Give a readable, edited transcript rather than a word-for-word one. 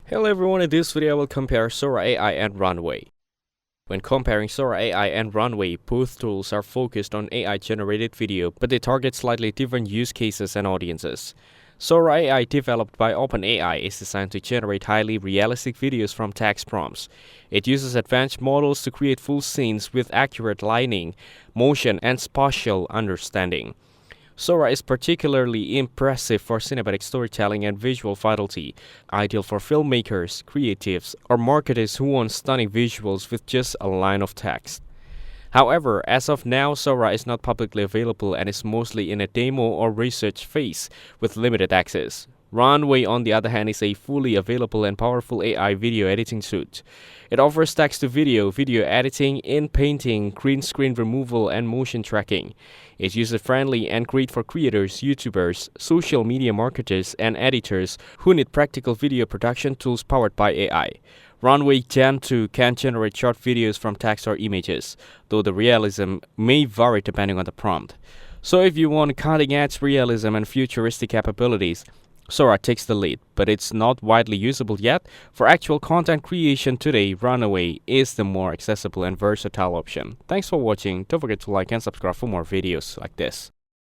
Hello everyone, in this video I will compare Sora AI and Runway. When comparing Sora AI and Runway, both tools are focused on AI-generated video, but they target slightly different use cases and audiences. Sora AI, developed by OpenAI, is designed to generate highly realistic videos from text prompts. It uses advanced models to create full scenes with accurate lighting, motion, and spatial understanding. Sora is particularly impressive for cinematic storytelling and visual fidelity, ideal for filmmakers, creatives, or marketers who want stunning visuals with just a line of text. However, as of now, Sora is not publicly available and is mostly in a demo or research phase with limited access. Runway, on the other hand, is a fully available and powerful AI video editing suite. It offers text-to-video, video editing, in-painting, green screen removal, and motion tracking. It's user-friendly and great for creators, YouTubers, social media marketers, and editors who need practical video production tools powered by AI. Runway Gen 2 can generate short videos from text or images, though the realism may vary depending on the prompt. So if you want cutting-edge realism and futuristic capabilities, Sora takes the lead, but it's not widely usable yet. For actual content creation today, Runway is the more accessible and versatile option. Thanks for watching. Don't forget to like and subscribe for more videos like this.